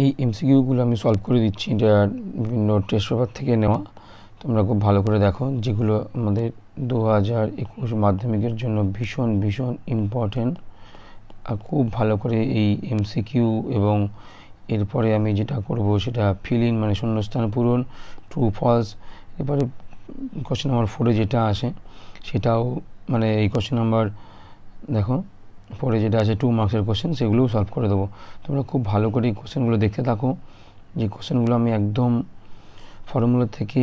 এই এমসিকিউগুলো আমি সলভ করে দিচ্ছি, এটা বিভিন্ন টেস্ট পেপার থেকে নেওয়া। তোমরা খুব ভালো করে দেখো, যেগুলো আমাদের 2021 মাধ্যমিকের জন্য ভীষণ ভীষণ ইম্পর্টেন্ট। আর খুব ভালো করে এই এমসিকিউ এবং এরপরে আমি যেটা করব সেটা ফিল ইন মানে শূন্যস্থান পূরণ, ট্রু ফলস। এরপরে কোশ্চেন নাম্বার 4-এ যেটা আসে সেটাও মানে এই কোশ্চেন নাম্বার দেখো পরে যেটা আছে 2 মার্কসের কোশ্চেন, সেগুলোও সলভ করে দেবো। তোমরা খুব ভালো করে এই কোশ্চেনগুলো দেখতে থাকো। যে কোশ্চেনগুলো আমি একদম ফর্মুলা থেকে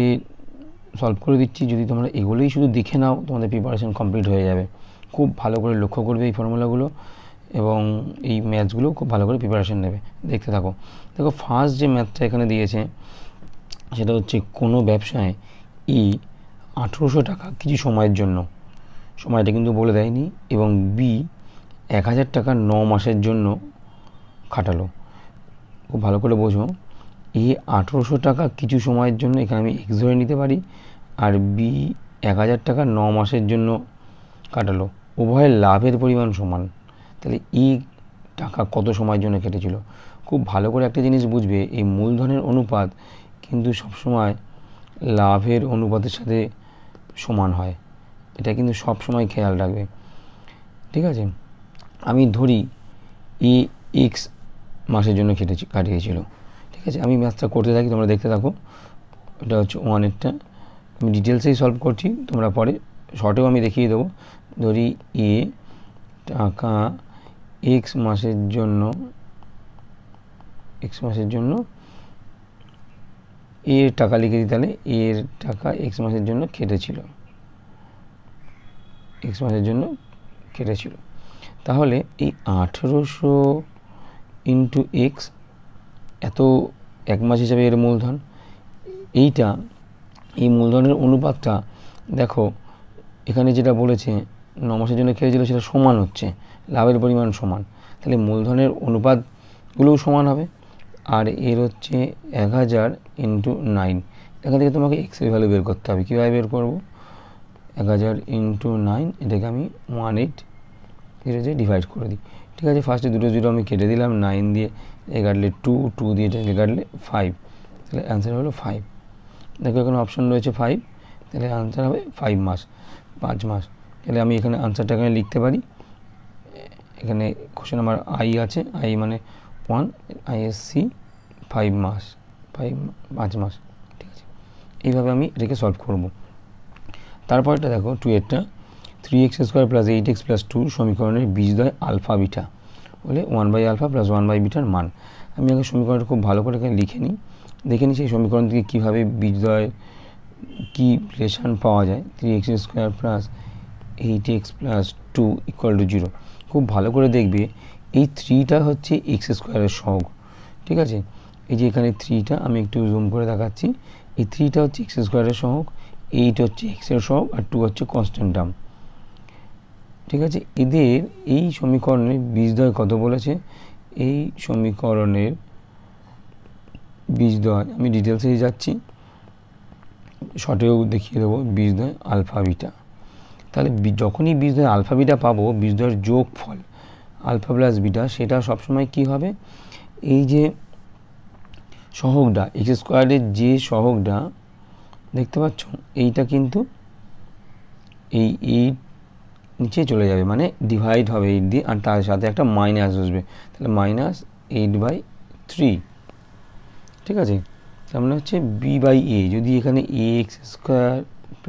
সলভ করে দিচ্ছি, যদি তোমরা এগুলোই শুধু দেখে নাও তোমাদের প্রিপারেশন কমপ্লিট হয়ে যাবে। খুব ভালো করে লক্ষ্য করবে এই ফর্মুলাগুলো এবং এই ম্যাথসগুলো খুব ভালো করে প্রিপারেশন নেবে। দেখতে থাকো। দেখো ফার্স্ট যে ম্যাথটা এখানে দিয়েছে সেটা হচ্ছে কোনো ব্যবসায় 1800 টাকা কিছু সময়ের জন্য, সময়টা কিন্তু বলে দেয়নি, এবং বি 1000 টাকা 9 মাসের জন্য খাটালো। খুব ভালো করে বোঝো, 1800 টাকা কিছু সময়ের জন্য এখানে আমি এক্স ধরে নিতে পারি, আর বি 1000 টাকা 9 মাসের জন্য কাটালো। উভয়ের লাভের পরিমাণ সমান, তাহলে টাকা কত সময়ের জন্য কেটেছিল। খুব ভালো করে একটা জিনিস বুঝবে, এই মূলধনের অনুপাত কিন্তু সবসময় লাভের অনুপাতের সাথে সমান হয়, এটা কিন্তু সব সময় খেয়াল রাখবে। ঠিক আছে, আমি ধরি এক্স মাসের জন্য কাটিয়েছিল। ঠিক আছে, আমি ম্যাথটা করতে থাকি, তোমরা দেখতে থাকো। এটা হচ্ছে 1-এরটা, আমি ডিটেলসেই সলভ করছি, তোমরা পরে শর্টেও আমি দেখিয়ে দেবো। ধরি টাকা এক্স মাসের জন্য এর টাকা লিখে দিই, তাহলে এর টাকা এক্স মাসের জন্য কেটেছিল। তাহলে এই 1800 ইন্টু এক্স, এত এক মাস হিসাবে এর মূলধন, এই মূলধনের অনুপাতটা দেখো এখানে যেটা বলেছে 9 মাসের জন্য কেটেছিল সেটা সমান হচ্ছে, লাভের পরিমাণ সমান, তাহলে মূলধনের অনুপাতগুলোও সমান হবে। আর এর হচ্ছে 1000 ইন্টু 9, এখান থেকে তোমাকে এক্সের ভ্যালু বের করতে হবে। কীভাবে বের করবো? 1000 ইন্টু 9, এটাকে আমি 18 ডিভাইড করে দিই। ঠিক আছে, ফার্স্টে দুটো জিরো আমি কেটে দিলাম, 9 দিয়ে কাটলে 2 দিয়ে কাটলে 5, তাহলে অ্যান্সার হলো 5। দেখো এখানে অপশন রয়েছে 5, তাহলে আনসার হবে 5 মাস, 5 মাস। তাহলে আমি এখানে আনসারটা এখানে লিখতে পারি। এখানে কোশ্চেন আমার আই আছে, আই মানে 1, আইএসসি 5 মাস, 5 মাস। ঠিক আছে, এইভাবে আমি এটাকে সলভ করব। তারপরটা দেখো 2-এরটা, 3x² + 8x + 2 সমীকরণের বীজদ্বয় আলফা বিটা বলে 1/α + 1/β মান। আমি আগে সমীকরণটা খুব ভালো করে এখানে লিখে নিই, দেখে নিই সেই সমীকরণ থেকে কীভাবে বীজদ্বয় কী রিলেশান পাওয়া যায়। 3x² + 8x + 2 = 0। খুব ভালো করে দেখবে, এই 3টা হচ্ছে x² সহগ। ঠিক আছে, এই যে এখানে 3টা আমি একটু জুম করে দেখাচ্ছি, এই 3টা হচ্ছে x² সহগ, 8 হচ্ছে x-এর সহগ, আর 2 হচ্ছে কনস্ট্যান্ট টার্ম। ঠিক আছে, এদের এই সমীকরণের বীজদ্বয় কত বলেছে? এই সমীকরণের বীজদ্বয় আমি ডিটেলসে যাচ্ছি, শর্টেও দেখিয়ে দেবো, বীজদ্বয় আলফা বিটা। তাহলে যখনই বীজদ্বয় আলফা বিটা পাবো, বীজদ্বয়ের যোগফল আলফা প্লাস বিটা, সেটা সবসময় কি হবে? এই যে সহগটা x² যে সহগটা দেখতে পাচ্ছ, এইটা কিন্তু এই 8 নিচে চলে যাবে, মানে ডিভাইড হবে 8 দিয়ে, আর তার সাথে একটা মাইনাস আসবে, তাহলে -8/3। ঠিক আছে, তার মানে হচ্ছে b/a। যদি এখানে ax² +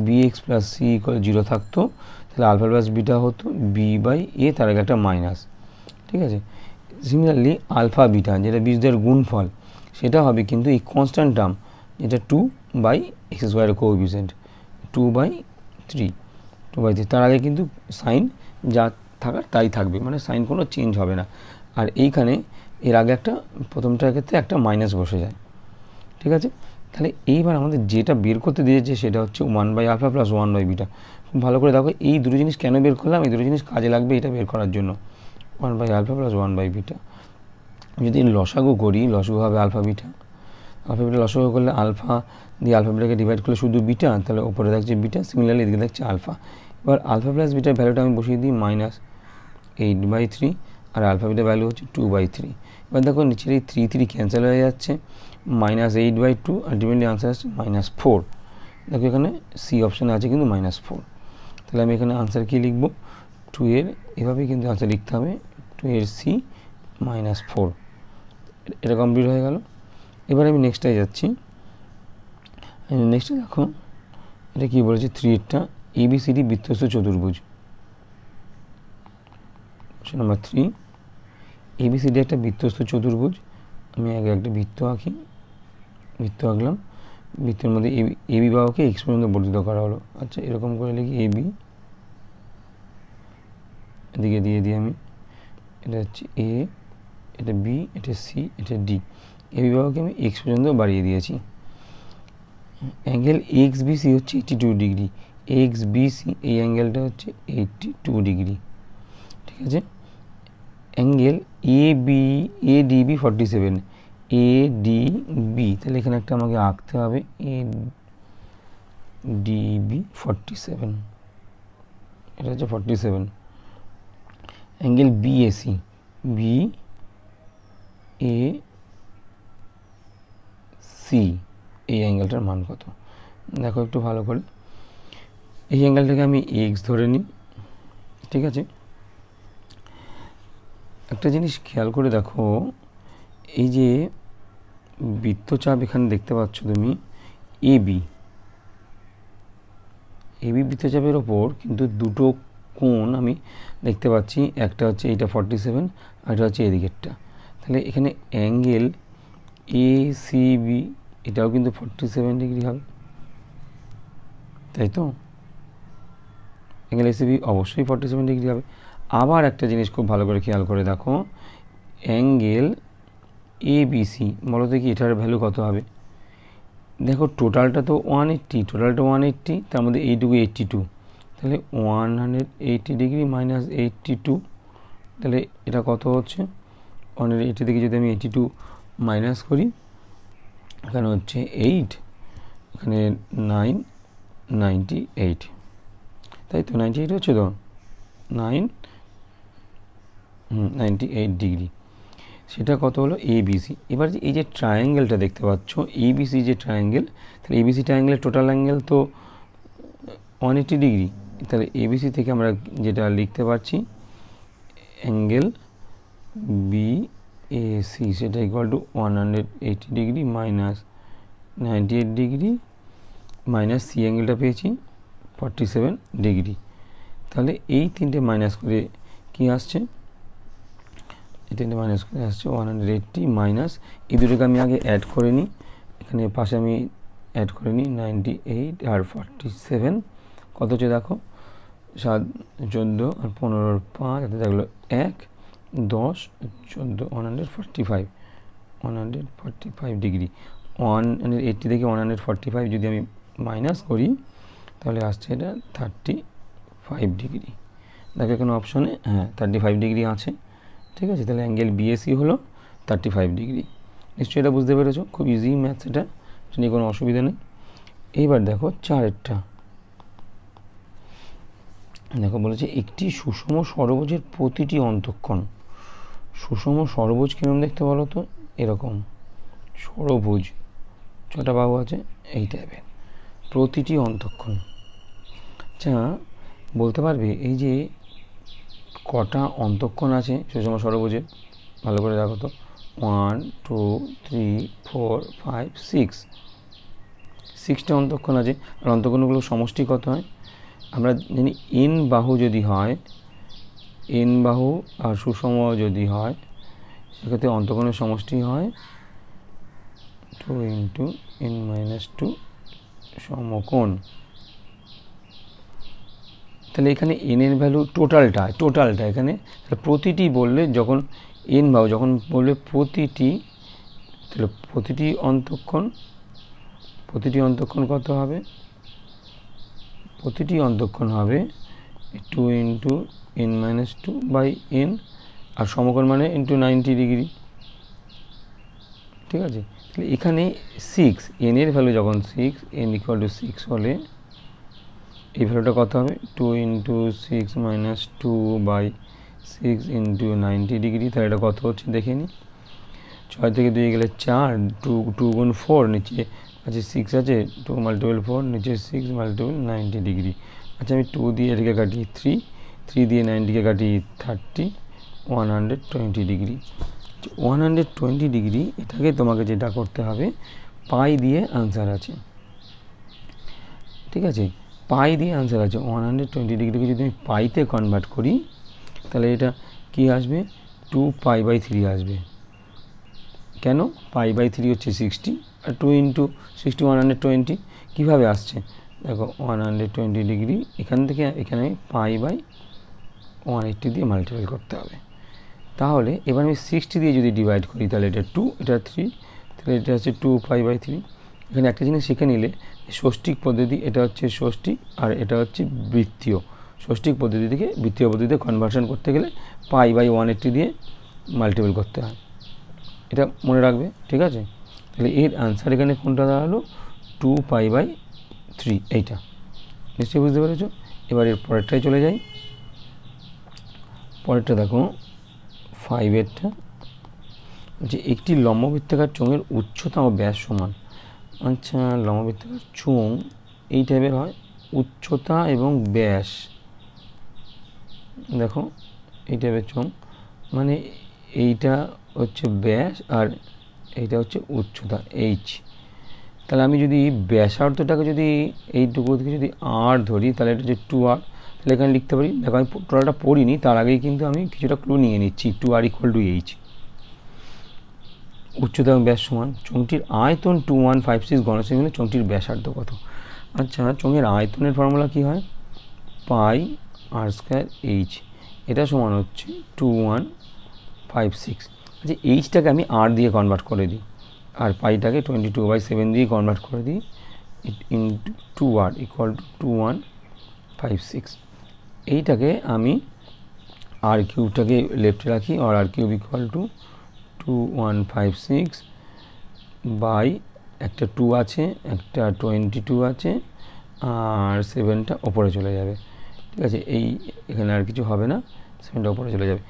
bx + c = 0 থাকতো, তাহলে আলফা প্লাস বিটা হতো b/a, তার আগে একটা মাইনাস। ঠিক আছে, সিমিলারলি আলফা বিটা যেটা বীজদ্বয়ের গুণফল, সেটা হবে কিন্তু এই কনস্ট্যান্ট টার্ম, যেটা 2/x² কোএফিসিয়েন্ট, 2/3, তার আগে কিন্তু সাইন যা থাকার তাই থাকবে, মানে সাইন কোনো চেঞ্জ হবে না। আর এইখানে এর আগে প্রথমটার ক্ষেত্রে একটা মাইনাস বসে যায়। ঠিক আছে, তাহলে এইবার আমাদের যেটা বের করতে দিয়েছে সেটা হচ্ছে 1/α + 1/β। খুব ভালো করে দেখো, এই দুটো জিনিস কেন বের করলাম, এই দুটো জিনিস কাজে লাগবে এটা বের করার জন্য। 1/α + 1/β, যদি লসাগু করি, লসাগু হবে আলফা বিটা লসাগু করলে আলফা দিয়ে আলফা বিটাকে ডিভাইড করলে শুধু বিটা, তাহলে ওপরে দেখছে বিটা, সিমিলারলি এদিকে দেখছে আলফা। এবার আলফা প্লাস বিটার ভ্যালুটা আমি বসিয়ে দিই -8/3, আর আলফা বিটা ভ্যালু হচ্ছে 2/3। এবার দেখো নিচের এই 3 ক্যান্সেল হয়ে যাচ্ছে, -8/2, আলটিমেটলি আনসার আসছে -4। দেখো এখানে সি অপশানে আছে কিন্তু -4। তাহলে আমি এখানে আনসার কি লিখব, 2 এর, এভাবেই কিন্তু আনসার লিখতে হবে, 2 এর সি -4। এটা কমপ্লিট হয়ে গেল। এবার আমি নেক্সটটায় যাচ্ছি। নেক্সটে দেখো এটা কি বলেছে, 3 ABCD বৃত্তস্থ চতুর্ভুজ। নাম্বার 3, ABCD একটা বৃত্তস্থ চতুর্ভুজ। আমি আগে একটা বৃত্ত আঁকি, বৃত্ত আঁকলাম, বৃত্তের মধ্যে এবি বাহুকে এক্স পর্যন্ত বর্ধিত করা হলো। আচ্ছা এরকম করে লিখি, এবি, এদিকে দিয়ে দিই আমি, এটা হচ্ছে এ, এটা বি, এটা সি, এটা ডি। এবি বাহুকে আমি এক্স পর্যন্ত বাড়িয়ে দিয়েছি। অ্যাঙ্গেল এক্স বিসি হচ্ছে 82 ডিগ্রি, এক্স বিসি এই অ্যাঙ্গেলটা হচ্ছে 82 ডিগ্রি, ঠিক আছে। অ্যাঙ্গেল এডিবি 47, এডিবি, তাহলে এখানে একটা আমাকে আঁকতে হবে, এডিবি 47, এটা হচ্ছে 47। অ্যাঙ্গেল বিএসি, বিএসি এই অ্যাঙ্গেলটার মান কত? দেখো একটু ভালো করে, এই অ্যাঙ্গেলটাকে আমি এক্স ধরে নিই, ঠিক আছে। একটা জিনিস খেয়াল করে দেখো, এই যে বৃত্তচাপ এখানে দেখতে পাচ্ছ তুমি, এবি বৃত্তচাপের ওপর কিন্তু দুটো কোণ আমি দেখতে পাচ্ছি, একটা হচ্ছে এইটা 47 আর এটা হচ্ছে এদিকেরটা। তাহলে এখানে অ্যাঙ্গেল এসিবি এটাও কিন্তু 47 ডিগ্রি হবে, তাই তো? অ্যাঙ্গেল এসিবি অবশ্যই 47 ডিগ্রি হবে। আবার একটা জিনিস খুব ভালো করে খেয়াল করে দেখো, অ্যাঙ্গেল এবিসি বলো দেখি এটার ভ্যালু কত হবে? দেখো টোটালটা তো 180, টোটালটা 180, তার মধ্যে এইটুকু 82, তাহলে 180 ডিগ্রি মাইনাস 82, তাহলে এটা কত হচ্ছে? 180 থেকে যদি আমি 82 মাইনাস করি, এখানে হচ্ছে 8, এখানে 9, 98, তাই তো? 98 হচ্ছে তো, 98 ডিগ্রি, সেটা কত হলো? এবিসি। এবার এই যে ট্রায়াঙ্গেলটা দেখতে পাচ্ছ, এবিসি যে ট্রায়াঙ্গেল, তাহলে এবিসি ট্রায়াঙ্গেলের টোটাল অ্যাঙ্গেল তো 180 ডিগ্রি, তাহলে এবিসি থেকে আমরা যেটা লিখতে পারছি, অ্যাঙ্গেল বিএসি সেটা equal to 180 degree minus 98 degree minus C অ্যাঙ্গেলটা পেয়েছি 47 ডিগ্রি। তাহলে এই তিনটে মাইনাস করে কি আসছে? এই তিনটে মাইনাস করে আসছে 180 মাইনাস, এই দুটোকে আমি আগে অ্যাড করে নিই, এখানে পাশে আমি অ্যাড করে নিই, 98 আর 47 কত হচ্ছে দেখো, 7, 14 আর 15, 5, এতে থাকলো 1, 10, 14, 145 ডিগ্রি। 180 থেকে 145 যদি আমি মাইনাস করি, তাহলে আসছে এটা 35 ডিগ্রি। দেখো এখানে অপশনে 35 ডিগ্রি আছে, ঠিক আছে। তাহলে অ্যাঙ্গেল বিএসি হলো 35 ডিগ্রি। নিশ্চয়ই এটা বুঝতে পেরেছো, খুব ইজি ম্যাথস, এটা নিয়ে কোনো অসুবিধা নেই। এইবার দেখো 4এরটা, দেখো বলেছে একটি সুষম ষড়ভুজের প্রতিটি অন্তঃকোণ, সুষম ষড়ভুজ কিরকম দেখতে বলো তো? এরকম ষড়ভুজ, 6টা বাহু আছে এই টাইপের, প্রতিটি অন্তঃকোণ। আচ্ছা বলতে পারবে এই যে কটা অন্তঃকোণ আছে সুষম ষড়ভুজে? ভালো করে দেখো তো, 1, 2, 3, 4, 5, 6টা অন্তঃকোণ আছে। আর অন্তঃকোণগুলোর সমষ্টি কত হয়? আমরা জানি n বাহু যদি হয়, n বাহু আর সুষম যদি হয়, সেক্ষেত্রে অন্তঃকোণের সমষ্টি হয় 2 × n-2 সমকোণ। তাহলে এখানে n এর ভ্যালু টোটালটা এখানে প্রতিটি বললে, যখন n বাহু যখন বললে প্রতিটি, তাহলে প্রতিটি অন্তঃকোণ কত হবে? প্রতিটি অন্তঃকোণ হবে 2 × n-2/n, আর সমকোণ মানে × 90 ডিগ্রি, ঠিক আছে। তাহলে এখানে 6, n এর ভ্যালু যখন 6, n = 6 হলে এই ভ্যালুটা কত হবে? 2 × 6 - 2/6 6 ইন্টু 90 ডিগ্রি, তাহলে এটা কত হচ্ছে দেখে নিই। 6 থেকে 2 গেলে 4, 2 গুণ 4, নিচে আছে 6 আছে, 2 মাল্টিপল 4, নিচে 6 মাল্টিপল 90 ডিগ্রি। আচ্ছা আমি 2 দিয়ে এটাকে কাটি 3 দিয়ে 90কে কাটি 30, 120 ডিগ্রি। 120 ডিগ্রি এটাকে তোমাকে যেটা করতে হবে, পাই দিয়ে আনসার আছে, ঠিক আছে, পাই দিয়ে আনসার আছে। 120 ডিগ্রিকে যদি আমি পাইতে কনভার্ট করি তাহলে এটা কি আসবে, 2π/3 আসবে। কেন, π/3 হচ্ছে 60, আর 2 ইন্টু 60 120 কীভাবে আসছে দেখো, 120 ডিগ্রি এখান থেকে এখানে π/180 দিয়ে মাল্টিপ্লাই করতে হবে। তাহলে এবার আমি 60 দিয়ে যদি ডিভাইড করি তাহলে এটা 2, এটা 3, তাহলে এটা হচ্ছে 2π/3। এখানে একটা জিনিস শিখে নিলে, ষষ্ঠিক পদ্ধতি, এটা হচ্ছে ষষ্ঠিক আর এটা হচ্ছে বৃত্তীয়। ষষ্ঠিক পদ্ধতি থেকে বৃত্তীয় পদ্ধতিতে কনভার্সন করতে গেলে π/180 দিয়ে মাল্টিপ্লাই করতে হয়, এটা মনে রাখবে, ঠিক আছে। তাহলে এর আনসার এখানে কোনটা দাঁড়ালো, 2π/3, এইটা নিশ্চয়ই বুঝতে পেরেছো। এবার এর পরেরটাই চলে যাই। পরেরটা দেখো 5-এরটা, যে একটি লম্ববৃত্তাকার চোঙের উচ্চতা ও ব্যাস সমান। আচ্ছা, লম্ববৃত্তাকার চোঙ এই টাইপের হয়, উচ্চতা এবং ব্যাস, দেখো এই টাইপের চোঙ, মানে এইটা হচ্ছে ব্যাস আর এইটা হচ্ছে উচ্চতা h। তাহলে আমি যদি ব্যাসার্ধটাকে যদি এইটুকু থেকে যদি r ধরি তাহলে এটা হচ্ছে 2r। তাহলে এখানে লিখতে পারি, দেখো আমি টোটালটা পড়িনি, তার আগেই কিন্তু আমি কিছুটা ক্লু নিয়ে নিচ্ছি। 2r = h, উচ্চতা এবং ব্যাস সমান। চোঙটির আয়তন 2156 ঘনসেমি হলে চোঙটির ব্যাসার্ধ কত? আচ্ছা, চোঙের আয়তনের ফর্মুলা কি হয়, πr²h, এটা সমান হচ্ছে 2156। আচ্ছা, এইচটাকে আমি আর দিয়ে কনভার্ট করে দিই, আর পাইটাকে 22/7 দিয়ে কনভার্ট করে দিই, ইন্টু 2r = 2156। এইটাকে আমি আর কিউবটাকে লেফটে রাখি, আর আর কিউব = 2156 বাই একটা 2 আছে, একটা 22 আছে, আর 7টা ওপরে চলে যাবে, ঠিক আছে। এই এখানে আর কিছু হবে না, 7টা ওপরে চলে যাবে।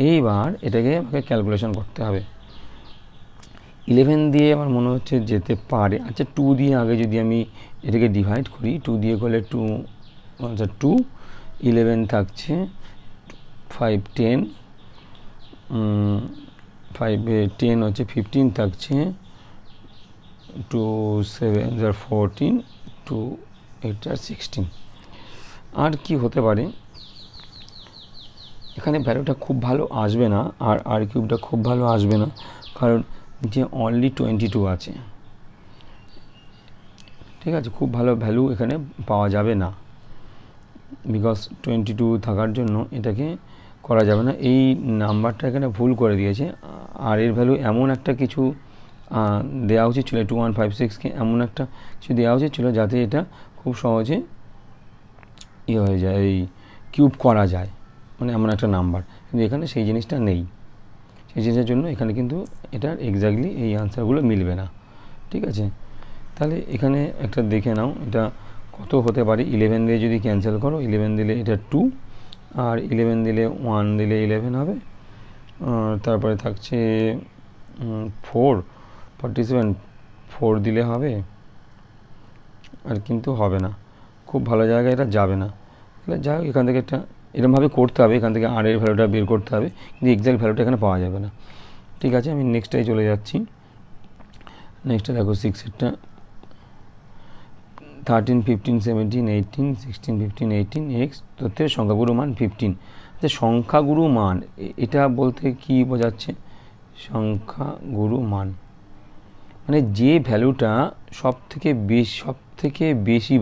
এইবার এটাকে আমাকে ক্যালকুলেশন করতে হবে। 11 দিয়ে আমার মনে হচ্ছে যেতে পারে। আচ্ছা, 2 দিয়ে আগে যদি আমি এটাকে ডিভাইড করি, 2 দিয়ে করলে 2 2, 11 থাকছে 5 10, 5 10 হচ্ছে 15 থাকছে, 2 7 14, 2 8 16। আর কি হতে পারে, এখানে ভ্যালুটা খুব ভালো আসবে না, আর আর কিউবটা খুব ভালো আসবে না, কারণ যে অনলি 22 আছে, ঠিক আছে, খুব ভালো ভ্যালু এখানে পাওয়া যাবে না, বিকজ 22 থাকার জন্য এটাকে করা যাবে না। এই নাম্বারটা এখানে ভুল করে দিয়েছে, আর এর ভ্যালু এমন একটা কিছু দেওয়া উচিত ছিল, 2156কে এমন একটা কিছু দেওয়া উচিত ছিল যাতে এটা খুব সহজে ইয়ে হয়ে যায়, এই কিউব করা যায়, মানে এমন একটা নাম্বার, কিন্তু এখানে সেই জিনিসটা নেই। সেই জিনিসের জন্য এখানে কিন্তু এটার এক্স্যাক্টলি এই আনসারগুলো মিলবে না, ঠিক আছে। তাহলে এখানে একটা দেখে নাও, এটা কত হতে পারে। 11 দিয়ে যদি ক্যান্সেল করো, 11 দিলে এটা 2, আর 11 দিলে 1 দিলে 11 হবে, তারপরে থাকছে 47, 4 দিলে হবে, আর কিন্তু হবে না, খুব ভালো জায়গায় এটা যাবে না। তাহলে যাই হোক, এখান থেকে একটা এরকমভাবে করতে হবে, এখান থেকে আর এর ভ্যালুটা বের করতে হবে, কিন্তু এক্স্যাক্ট ভ্যালুটা এখানে পাওয়া যাবে না, ঠিক আছে। আমি নেক্সটটাই চলে যাচ্ছি। নেক্সটটা দেখো 6-এরটা, 13 15 17 18 16 15 18 x তথ্যের সংখ্যাগুরু মান 15। আচ্ছা, সংখ্যাগুরু মান এটা বলতে কি বোঝাচ্ছে, সংখ্যাগুরু মান মানে যে ভ্যালুটা সব থেকে বেশি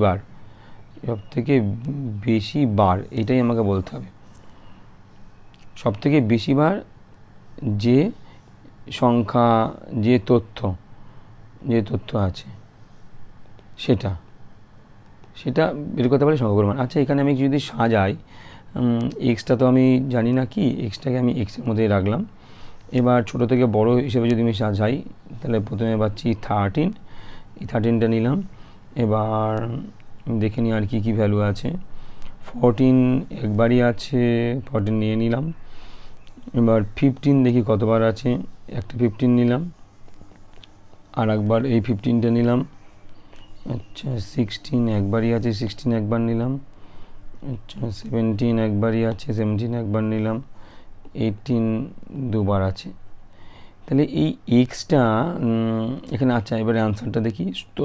বার, এটাই আমাকে বলতে হবে। সব থেকে বেশি বার যে সংখ্যা, যে তথ্য আছে সেটা বের করতে পারি সংখ্যাগুরু মান। আচ্ছা, এখানে আমি যদি সাজাই, এক্সটা তো আমি জানি না কি, এক্সটাকে আমি এক্সের মধ্যেই রাখলাম। এবার ছোট থেকে বড় হিসেবে যদি আমি সাজাই, তাহলে প্রথমে পাচ্ছি 13, এই 13টা নিলাম। এবার দেখে নিই আর কি ভ্যালু আছে। 14 একবারই আছে, 14 নিয়ে নিলাম। এবার 15 দেখি কতবার আছে, একটা 15 নিলাম, আর একবার এই 15টা নিলাম। আচ্ছা 16 একবারই আছে, 16 একবার নিলাম। আচ্ছা 17 একবারই আছে, 17 একবার নিলাম। 18 দুবার আছে। তাহলে এই এক্সটা এখানে আচ্ছা এবারে আনসারটা দেখি। তো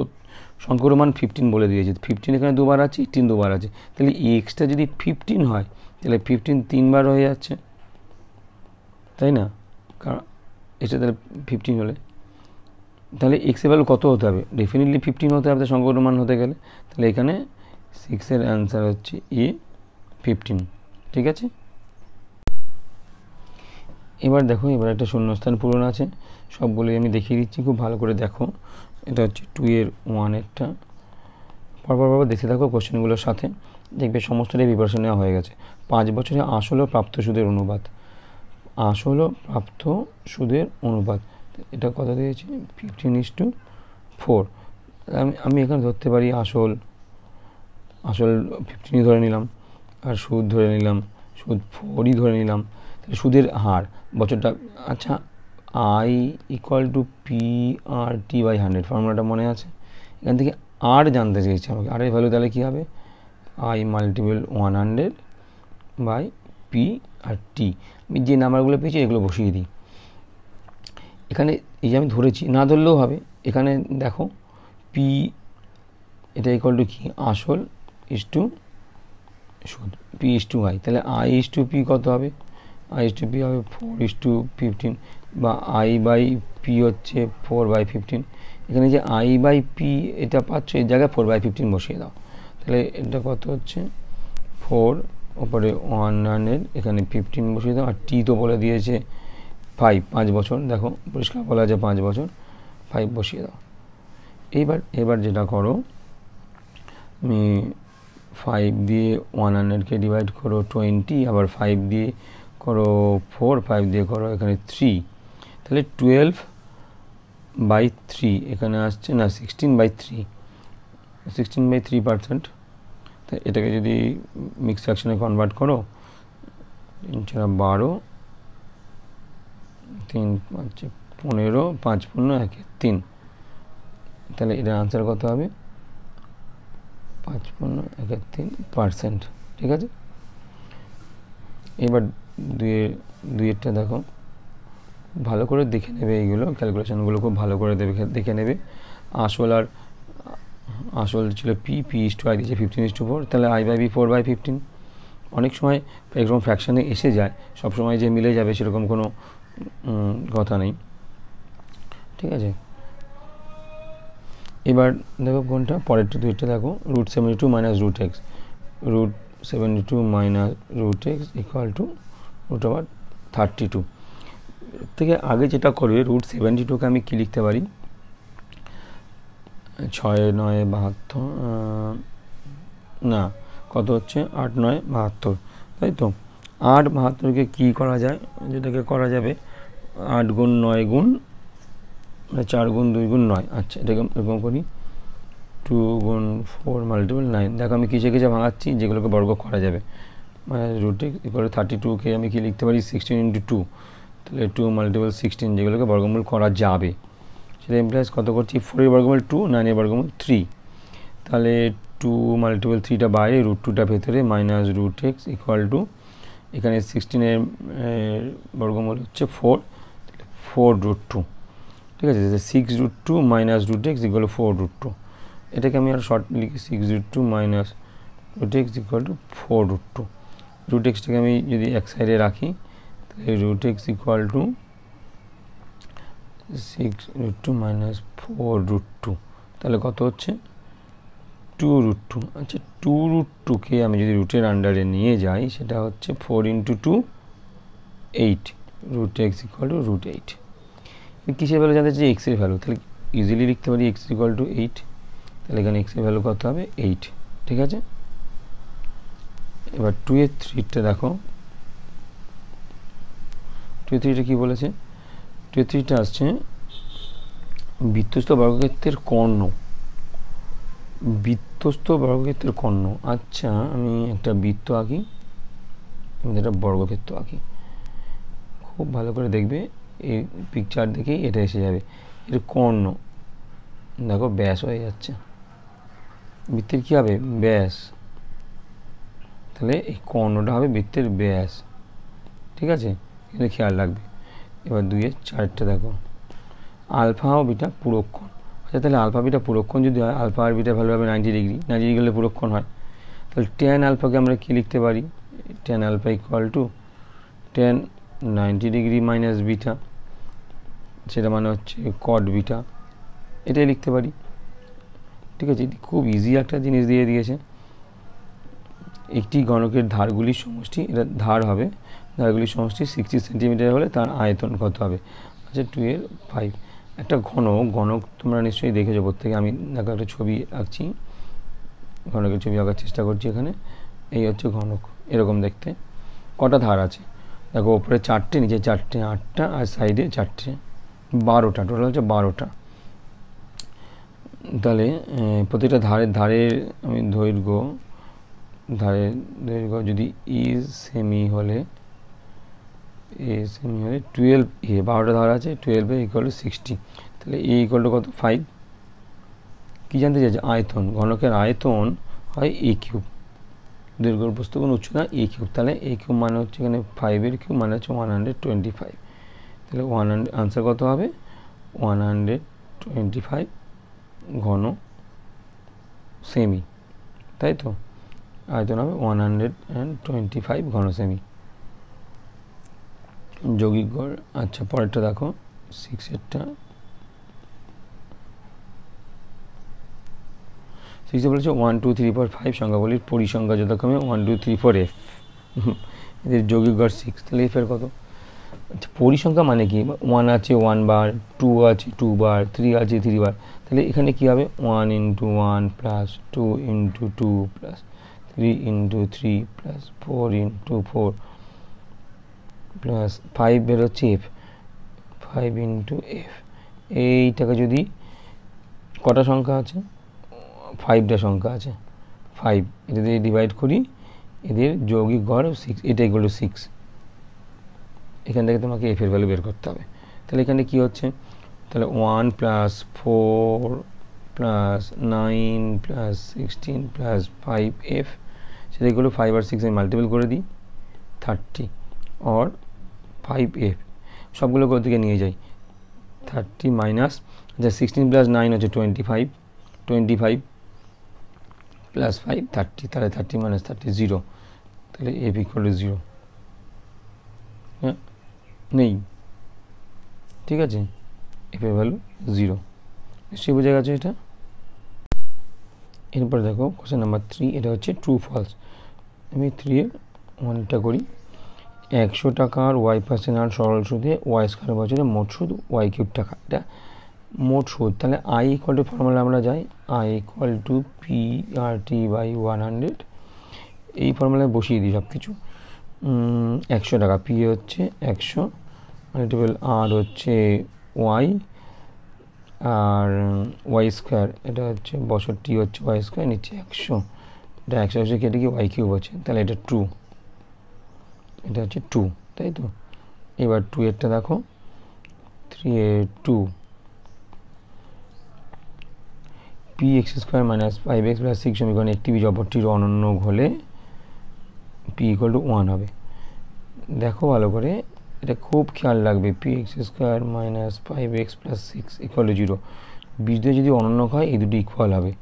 সংখ্যার মান 15 বলে দিয়েছে, 15 এখানে দুবার আছে, 18 দুবার আছে। তাহলে এক্সটা যদি 15 হয় তাহলে 15 তিনবার হয়ে যাচ্ছে, তাই না? কারণ এটা তাহলে 15 হলে তাহলে এক্সের ভ্যালু কত হতে হবে? ডেফিনেটলি 15 হতে হবে সংখ্যার মান হতে গেলে। তাহলে এখানে 6-এর অ্যান্সার হচ্ছে এ 15। ঠিক আছে, এবার দেখো, এবার একটা শূন্যস্থান পূরণ আছে, সবগুলোই আমি দেখিয়ে দিচ্ছি, খুব ভালো করে দেখো। এটা হচ্ছে 2-এর 1-এরটা, পরপর দেখতে থাকো কোশ্চেনগুলোর সাথে, দেখবে সমস্তটাই প্রিপারেশন নেওয়া হয়ে গেছে। 5 বছরে আসল ও প্রাপ্ত সুদের অনুপাত, আসল ও প্রাপ্ত সুদের অনুপাত, এটা কত দিয়েছি? 15:4। আমি এখানে ধরতে পারি আসল 15 ধরে নিলাম, আর সুদ ধরে নিলাম, সুদ 4ই ধরে নিলাম। তাহলে সুদের হার বছরটা, আচ্ছা I=P/T/100 ফর্মুলাটা মনে আছে? এখান থেকে আর জানতে চেয়েছি আমাকে, আর এর ভ্যালু তাহলে কী হবে? I=100/P আর T। আমি যে নাম্বারগুলো পেয়েছি এগুলো বসিয়ে দিই এখানে। এই যে আমি ধরেছি, না ধরলেও হবে। এখানে দেখো P এটা ইকুয়াল টু কি? আসল ইস টু সুদ, P/I। তাহলে I/P কত হবে? I/P হবে 4:15, বা I/P হচ্ছে 4/15। এখানে যে I/P এটা পাচ্ছ, এই জায়গায় 4/15 বসিয়ে দাও। তাহলে এটা কত হচ্ছে? 4 ওপরে 100, এখানে 15 বসিয়ে দাও। আর T তো বলে দিয়েছে 5 বছর, দেখো পরিষ্কার বলা আছে 5 বছর, 5 বসিয়ে দাও। এবার যেটা করো, আমি 5 দিয়ে 100কে ডিভাইড করো 20, আবার 5 দিয়ে করো 4, 5 দিয়ে করো এখানে 3, তাহলে 12/3 এখানে আসছে না, 16/3%। তো এটাকে যদি মিক্স ফ্র্যাকশনে কনভার্ট করো, 3×4 = 3, 5 15, 5 × 1 3, তাহলে এটার আনসার কত হবে? 5 × 1 3%। ঠিক আছে, এবার দুইয়েরটা দেখো, ভালো করে দেখে নেবে, এইগুলো ক্যালকুলেশনগুলো খুব ভালো করে দেখে নেবে। আসল ছিল P/I দিয়েছে 15:4, তাহলে I/P 4/15। অনেক সময় এরকম ফ্র্যাকশানে এসে যায়, সবসময় যে মিলে যাবে সেরকম কোনো কথা নেই। ঠিক আছে, এবার দেখো কোনটা পরেরটা, দুইটা দেখো। √72 - √x, √72 - √x = √32। থেকে আগে যেটা করবে, √72কে আমি কি লিখতে পারি? 6×9 = 72, না কত হচ্ছে? 8×9 = 72, তাই তো? 8×72কে কী করা যায়? যেটাকে করা যাবে 8×9 4×2 × 9। আচ্ছা এটাকে এরকম করি, 2×4 × 9। দেখো আমি কিসে কিসে ভাঙাচ্ছি, যেগুলোকে বর্গ করা যাবে। মানে √x = 32কে আমি কি লিখতে পারি? 16×2, তাহলে 2 × 16, যেগুলোকে বর্গমূল করা যাবে। সেটা ইমপ্লাইজ কত করছি? 4-এর বর্গমূল 2, 9-এর বর্গমূল 3। তাহলে 2 × 3টা বাইরে, √2টা ভেতরে, -√x = এখানে 16-এর বর্গমূল হচ্ছে 4, 4√2। ঠিক আছে, 6√2 - √x = 4√2। এটাকে আমি আর শর্ট লিখি, 6√2 - √x = 4√2। √xটাকে আমি যদি এক সাইডে রাখি, তাহলে √x = 6√2 - 4√2, তাহলে কত হচ্ছে? 2√2। আচ্ছা 2√2কে আমি যদি রুটের আন্ডারে নিয়ে যাই, সেটা হচ্ছে 4 × 2 8, √x = √8। কিসের ভ্যালু জানতে চাই? এক্সের ভ্যালু। তাহলে ইজিলি লিখতে পারি x = 8, তাহলে এখানে এক্সের ভ্যালু কত হবে? 8। ঠিক আছে, এবার 2-এর 3টা দেখো। 2-এর 3টা কী বলেছে? 2-এর 3টা আসছে বৃত্তস্থ বর্গক্ষেত্রের কর্ণ, বৃত্তস্থ বর্গক্ষেত্রের কর্ণ। আচ্ছা আমি একটা বৃত্ত আঁকি, আমি একটা বর্গক্ষেত্র আঁকি। খুব ভালো করে দেখবে, এই পিকচার দেখেই এটা এসে যাবে। এর কর্ণ দেখো ব্যাস হয়ে যাচ্ছে, বৃত্তের কী হবে ব্যাস, তাহলে এই কর্ণটা হবে বৃত্তের ব্যাস। ঠিক আছে, এগুলো খেয়াল রাখবে। এবার 2-এর 4টা দেখো, আলফা ও বিটা পুরক্ষণ। আচ্ছা তাহলে আলফা বিটা পুরক্ষণ যদি হয়, আলফা আর বিটা ভ্যালু হবে 90 ডিগ্রি, 90 ডিগ্রি হলে পুরক্ষণ হয়। তাহলে tan আলফাকে আমরা কী লিখতে পারি, tan alpha equal to tan 90 degree minus beta, সেটা মানে হচ্ছে cot বিটা, এটাই লিখতে পারি। ঠিক আছে, খুব ইজি একটা জিনিস দিয়ে দিয়েছে। একটি ঘনকের ধারগুলির সমষ্টি, এটা ধার হবে, ধারগুলির সমষ্টি 60 সেন্টিমিটার হলে তার আয়তন কত হবে। আচ্ছা 2-এর 5, একটা ঘনক তোমরা নিশ্চয়ই দেখেছো প্রত্যেকে, আমি দেখো একটা ছবি আঁকছি, ঘনকের ছবি আঁকার চেষ্টা করছি এখানে। এই হচ্ছে ঘনক, এরকম দেখতে। কটা ধার আছে দেখো, ওপরে 4টে, নিচে 4টে, 8টা, আর সাইডে 4টে, 12টা, টোটাল হচ্ছে 12টা। তাহলে প্রতিটা ধারের আমি দৈর্ঘ্য যদি সেমি হলে 12 12টা ধার আছে, 12 ইকুয়াল টু 60, তাহলে ইকুয়াল টু কত 5। কী জানতে চাইছে, আয়তন, ঘনকের আয়তন হয় কিউব, দৈর্ঘ্য প্রস্থ কোন উচ্চতা কিউব, তাহলে কিউব মানে হচ্ছে এখানে 5-এর কিউব মানে হচ্ছে 125, তাহলে 100 আনসার কত হবে 125 ঘন সেমি, তাই তো, আয়তন হবে 125 ঘন সেমি, যৌগিক গড়। আচ্ছা পরেরটা দেখো 6-এরটা, 6 বলেছে 1 2 3 4 5 সংখ্যাগুলির পরিসংখ্যা যথাক্রমে 1 2 3 4 f, এদের যৌগিক গড় 6, তাহলে f এর কত। আচ্ছা পরিসংখ্যা মানে কি, 1 আছে 1 বার, 2 আছে 2 বার, 3 আছে 3 বার, তাহলে এখানে কি হবে 1 × 1 প্লাস 2 × 2 প্লাস 3 × 3 প্লাস 4 × 4 প্লাস 5 বেরোচ্ছে f, 5 × f। এইটাকে যদি কটা সংখ্যা আছে, 5টা সংখ্যা আছে, 5, এটা দিয়ে ডিভাইড করি, এদের যৌগিক গড় 6, এটা ইকুয়াল টু 6। এখান থেকে তোমাকে এফ এর ভ্যালু বের করতে হবে। তাহলে এখানে কি হচ্ছে, তাহলে 1 + 4 + 9 + 16 + 5f, সেটা ইকুয়াল টু 5 আর 6 আমি মাল্টিপল করে দিই 30 और 5f, সবগুলো কোথা থেকে নিয়ে যাই 30 মাইনাস, আচ্ছা 16 + 9 হচ্ছে 25, 25 + 5 30, তাহলে 30 - 30 0, তাহলে f ইকুয়াল টু 0, হ্যাঁ নেই, ঠিক আছে, এফ এর ভ্যালু 0, নিশ্চয়ই বোঝা গেছে এটা। এরপর দেখো কোশ্চেন নাম্বার 3, এটা হচ্ছে ট্রু ফলস। আমি 3-এর 1টা করি। 100 টাকার y% আর সরল সুদে y² বছরে মোট সুদ y³ টাকা, এটা মোট সুদ। তাহলে i ইকুয়াল টু ফর্মুলা আমরা যাই, i ইকুয়াল টু PRT/100, এই ফর্মুলায় বসিয়ে দিই সব কিছু। 100 টাকা, পি হচ্ছে 100 মাল্টিপল আর হচ্ছে y, আর y², এটা হচ্ছে বছর, টি হচ্ছে y², নিচে 100, এটা 100 কেটে গিয়ে y³ হচ্ছে, তাহলে এটা ট্রু, এটা হচ্ছে 2, তাই তো। এবার 2-এরটা দেখো, 3 2 px² - 5x + 6 সমীকরণ একটি বীজ অপরটির অনন্য হলে p = 1 হবে। দেখো ভালো করে, এটা খুব খেয়াল রাখবে, px² - 5x + 6 = 0, বীজ যদি অনন্য হয় এই দুটো ইকুয়াল হবে,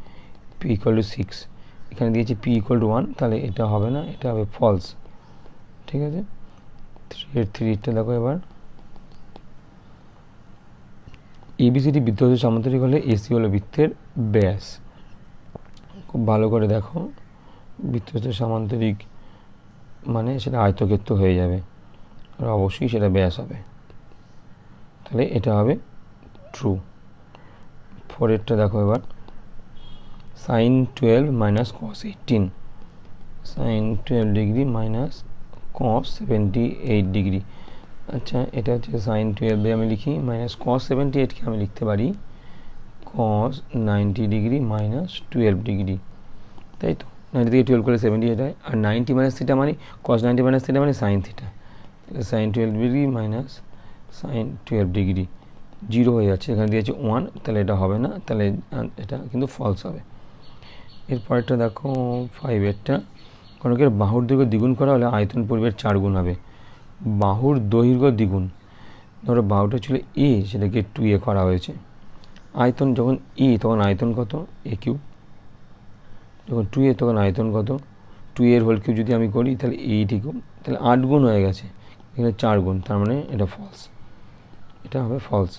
p = 6, এখানে দিয়েছে p = 1, তাহলে এটা হবে না, এটা হবে ফলস, ঠিক আছে। 3-টা দেখো এবার, ABCD বৃত্ত হচ্ছে সামান্তরিক হলে AC হলো বৃত্তের ব্যাস। খুব ভালো করে দেখো, বৃত্ত হচ্ছে সামান্তরিক মানে সেটা আয়তক্ষেত্র হয়ে যাবে, আর অবশ্যই সেটা ব্যাস হবে, তাহলে এটা হবে ট্রু। 4-এরটা দেখো এবার, sin 12 - cos 18, sin 12 degree minus cos 78 degree. আচ্ছা এটা হচ্ছে sin 12 আমি লিখি, মাইনাস cos 78কে আমি লিখতে পারি cos 90 ডিগ্রি মাইনাস 12 ডিগ্রি, তাই তো। 90 থেকে 12 করে 70 এটা, আর 90 - θ মানে cos 90 - θ মানে sin θ, তাহলে sine 12 degree minus sine 12 degree 0 হয়ে যাচ্ছে, এখানে দিয়েছে 1, তাহলে এটা হবে না, তাহলে এটা কিন্তু ফলস হবে। এরপরটা দেখো 5-এরটা, কোণকের বাহুর দৈর্ঘ্য দ্বিগুণ করা হলে আয়তন পরিবের 4 গুণ হবে। বাহুর দৈর্ঘ্য দ্বিগুণ, ধরো বাহুটা ছিল এ, সেটাকে 2a করা হয়েছে। আয়তন যখন এ তখন আয়তন কত, a কিউব, যখন 2a তখন আয়তন কত, 2a এর হোল কিউব যদি আমি করি তাহলে 8 কিউব, তাহলে 8 গুণ হয়ে গেছে, এখানে 4 গুণ, তার মানে এটা ফলস, এটা হবে ফলস।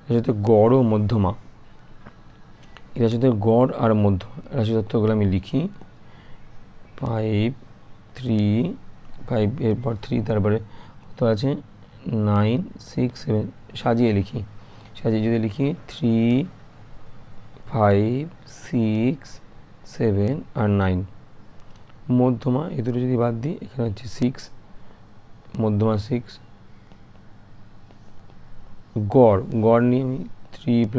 এর সাথে গড় ও মধ্যমা, এর সাথে গড় আর মধ্যমা রাশি তত্ত্বগুলো আমি লিখি। 5 3 5 এরপর 3, তারপরে কত আছে 9 6 7, সাজিয়ে লিখি, সাজিয়ে যদি লিখি 3 5 6 7 আর 9, মধ্যমা এ দুটো যদি বাদ দিই, এখানে হচ্ছে 6, মধ্যমা 6, গড়, গড় নিয়ে আমি 3 +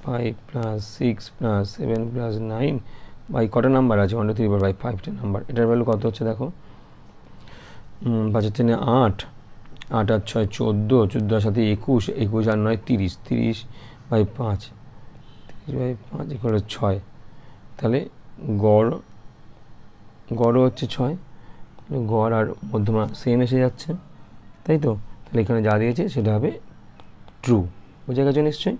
5 + 6 + 7 + 9 বাই কটা নাম্বার আছে 1 2 3 4 5, 5টা নাম্বার, এটার ভ্যালু কত হচ্ছে দেখো, 5 আর 3 8, 8 আর 6 14, 14 আর সাথে 21, 21 আর 9 30, 30/5, 30/5 = 6, তাহলে গড়ও হচ্ছে 6, গড় আর মধ্যমা সেম এসে যাচ্ছে, তাই তো, তাহলে এখানে যা দিয়েছে সেটা হবে ট্রু। বোঝা গেছে নিশ্চয়ই।